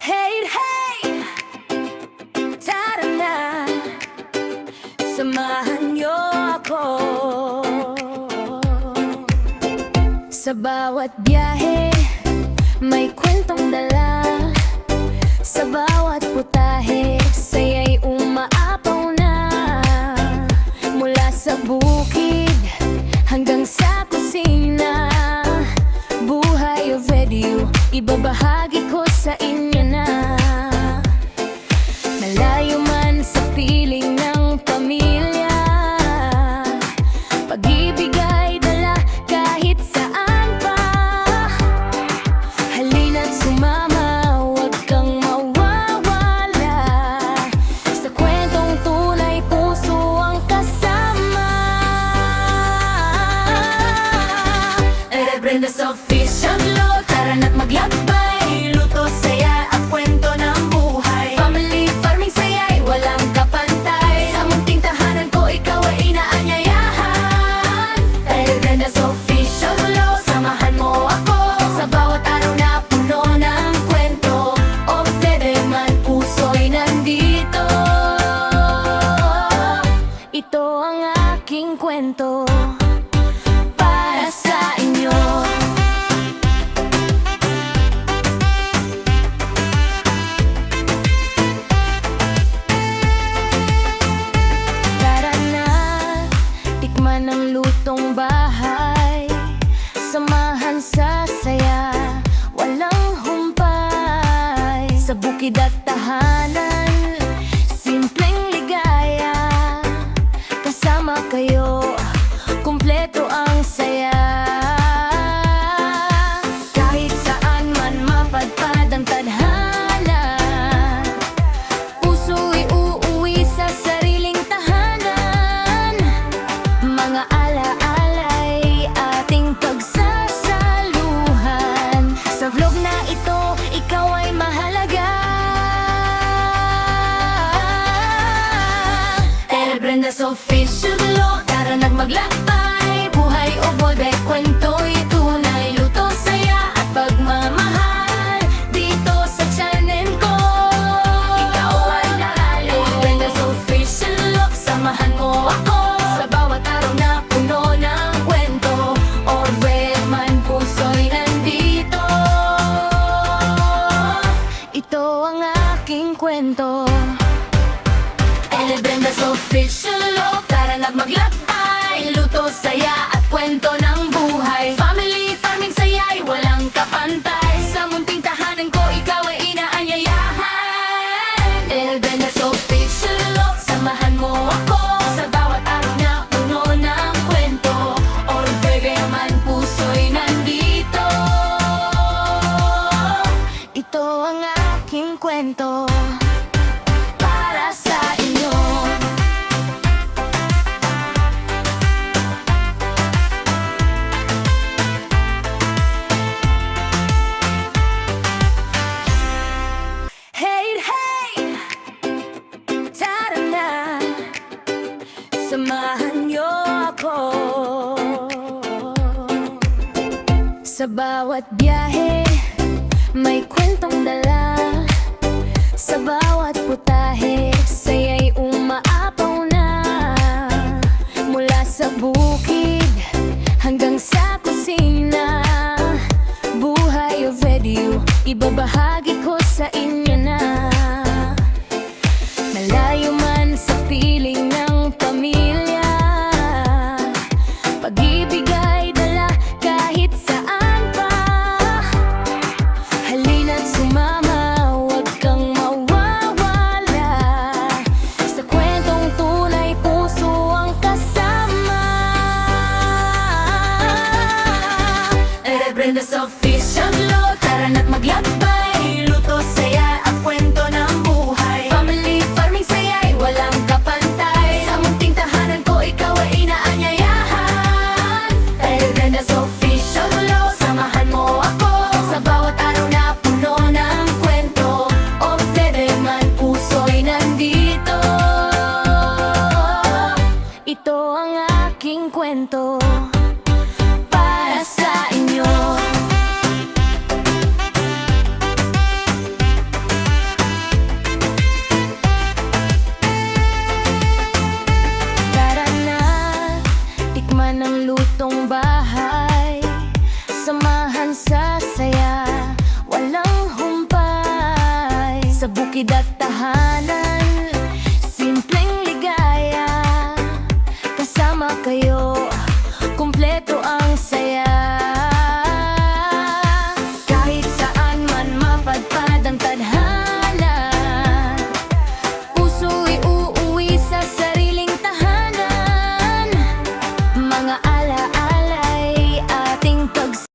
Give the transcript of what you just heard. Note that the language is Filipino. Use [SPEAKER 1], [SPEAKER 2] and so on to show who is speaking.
[SPEAKER 1] Hey, hey, tara na, samahan niyo ako. Sa bawat biyahe, may kwentong dala. Sa bawat putahe, saya'y umaapaw na. Mula sa bukid hanggang sa kusina, buhay o video, ibabahagi ko sa inyo na. Malayo man sa piling ng pamilya, pag-ibig ay dala kahit saan pa. Halina't sumama, huwag kang mawawala. Sa kwentong tunay, puso ang kasama. Brenda's Official Vlog, tara na't maglakbay. Luto, saya at kwento ng buhay. Family farming, saya'y walang kapantay. Sa munting tahanan ko, ikaw ay inaanyayahan. Dahil Brenda's Official Vlog, samahan mo ako. Sa bawat araw na puno ng kwento, o bebe man puso'y nandito. Ito ang aking kwento para sa inyo. Tara na, tikman ang lutong bahay. Samahan sa saya, walang humpay. Sa bukid at tahanan, simpleng ligaya. Kasama kayo, kumpleto ang saya. Kahit saan man mapadpad ang tadhana, puso'y uuwi sa sariling tahanan. Mga ala-ala'y ating pagsasaluhan. Sa vlog na ito, ikaw ay mahalaga. El Brenda's Official Vlog, tara na't maglakbay. Buhay o boybe, kwento'y tunay. Luto, saya at pagmamahal dito sa channel ko. Ikaw ay naalala. El Brenda's Official Vlog, samahan mo ako. Sa bawat araw na puno ng kwento, or where man puso'y nandito. Ito ang aking kwento. El Brenda's Official Vlog, tara na't maglakbay. Luto, saya at kwento ng buhay. Family farming, saya'y walang kapantay. Sa munting tahanan ko, ikaw ay inaanyayahan. El Brenda's Official Vlog, samahan mo ako. Sa bawat araw na puno ng kwento, or bebe man puso'y nandito. Ito ang aking kwento para sa inyo. Hey, hey, tara na, samahan niyo ako. Sa bawat biyahe, may kwentong dala. Sa bawat putahe, saya'y umaapaw na. Mula sa bukid hanggang sa kusina, buhay o video, ibabahagi ko sa inyo na. Malayo man sa piling ng pamilya, pag-ibig ay dala kahit saan pa. Halina't sumama, kidat